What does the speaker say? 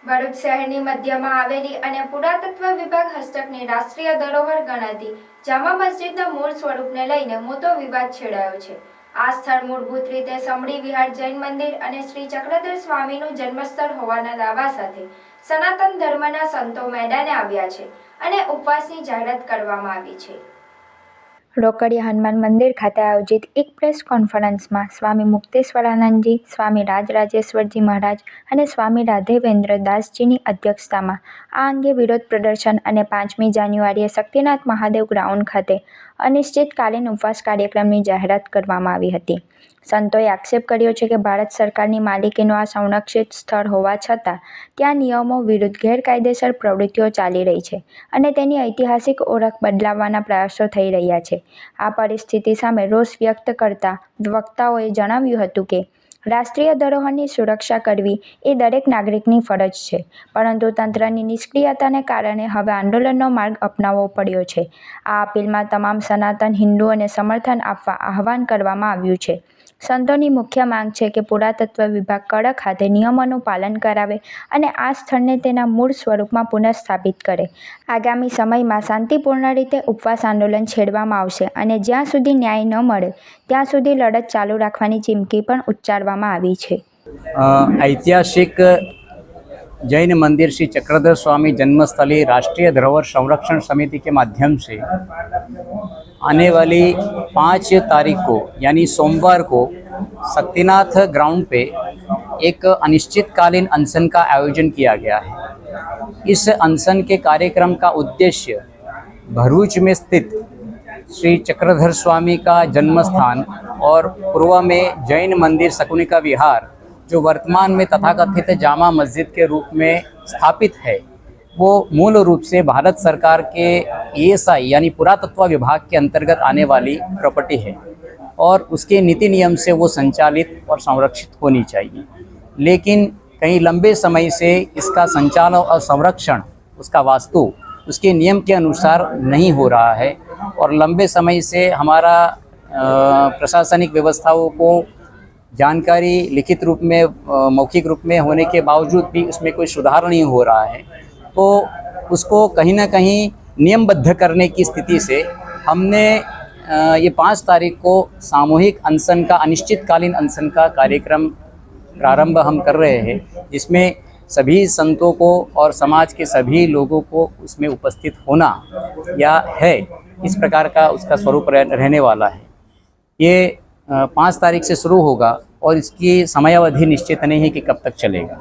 ભરૂચ શહેરની મધ્યમાં આવેલી અને પુરાતત્વ વિભાગ હસ્તકની રાષ્ટ્રીય ધરોહર ગણાતી જામા મસ્જિદના મૂળ સ્વરૂપને લઈને મોટો વિવાદ છેડાયો છે। આ સ્થળ મૂળભૂત રીતે સમડી વિહાર જૈન મંદિર અને શ્રી ચક્રધર સ્વામીનું જન્મસ્થળ હોવાના દાવા સાથે સનાતન ધર્મના સંતો મેદાને આવ્યા છે અને ઉપવાસની જાહેરાત કરવામાં આવી છે। રોકડિયા હનુમાન મંદિર ખાતે આયોજિત એક પ્રેસ કોન્ફરન્સમાં સ્વામી મુક્તેશ્વરાનંદજી, સ્વામી રાજરાજેશ્વરજી મહારાજ અને સ્વામી રાઘવેન્દ્ર દાસજીની અધ્યક્ષતામાં આ અંગે વિરોધ પ્રદર્શન અને 5મી જાન્યુઆરીએ શક્તિનાથ મહાદેવ ગ્રાઉન્ડ ખાતે અનિશ્ચિતકાલીન ઉપવાસ કાર્યક્રમની જાહેરાત કરવામાં આવી હતી। સંતોએ આક્ષેપ કર્યો છે કે ભારત સરકારની માલિકીનું આ સંરક્ષિત સ્થળ હોવા છતાં ત્યાં નિયમો વિરુદ્ધ ગેરકાયદેસર પ્રવૃત્તિઓ ચાલી રહી છે અને તેની ઐતિહાસિક ઓળખ બદલાવવાના પ્રયાસો થઈ રહ્યા છે। આ પરિસ્થિતિ સામે રોષ વ્યક્ત કરતા વક્તાઓએ જણાવ્યું હતું કે રાષ્ટ્રીય ધરોહરની સુરક્ષા કરવી એ દરેક નાગરિકની ફરજ છે, પરંતુ તંત્રની નિષ્ક્રિયતાને કારણે હવે આંદોલનનો માર્ગ અપનાવવો પડ્યો છે। આ અપીલમાં તમામ સનાતન હિન્દુઓને સમર્થન આપવા આહવાન કરવામાં આવ્યું છે। સંતોની મુખ્ય માંગ છે કે પુરાતત્વ વિભાગ કડક હાથે નિયમોનું પાલન કરાવે અને આ સ્થળને તેના મૂળ સ્વરૂપમાં પુનઃસ્થાપિત કરે। આગામી સમયમાં શાંતિપૂર્ણ રીતે ઉપવાસ આંદોલન છેડવામાં આવશે અને જ્યાં સુધી ન્યાય ન મળે ત્યાં સુધી લડત ચાલુ રાખવાની ચીમકી પણ ઉચ્ચારવામાં આવી છે। ऐतिहासिक जैन मंदिर श्री चक्रधर स्वामी जन्मस्थली राष्ट्रीय धरोहर संरक्षण समिति के माध्यम से आने वाली 5 तारीख को यानी सोमवार को शक्तिनाथ ग्राउंड पे एक अनिश्चितकालीन अनशन का आयोजन किया गया है। इस अनशन के कार्यक्रम का उद्देश्य भरूच में स्थित श्री चक्रधर स्वामी का जन्म स्थान और पूर्व में जैन मंदिर शकुनी का विहार जो वर्तमान में तथाकथित जामा मस्जिद के रूप में स्थापित है, वो मूल रूप से भारत सरकार के ESI यानी पुरातत्व विभाग के अंतर्गत आने वाली प्रॉपर्टी है और उसके नीति नियम से वो संचालित और संरक्षित होनी चाहिए। लेकिन कहीं लंबे समय से इसका संचालन और संरक्षण, उसका वास्तु उसके नियम के अनुसार नहीं हो रहा है और लंबे समय से हमारा प्रशासनिक व्यवस्थाओं को जानकारी लिखित रूप में, मौखिक रूप में होने के बावजूद भी उसमें कोई सुधार नहीं हो रहा है, तो उसको कहीं ना कहीं नियमबद्ध करने की स्थिति से हमने ये 5 तारीख को सामूहिक अनशन का, अनिश्चितकालीन अनशन का कार्यक्रम प्रारंभ हम कर रहे हैं, जिसमें सभी संतों को और समाज के सभी लोगों को उसमें उपस्थित होना या है, इस प्रकार का उसका स्वरूप रहने वाला है। ये 5 तारीख से शुरू होगा और इसकी समयावधि निश्चित नहीं है कि कब तक चलेगा।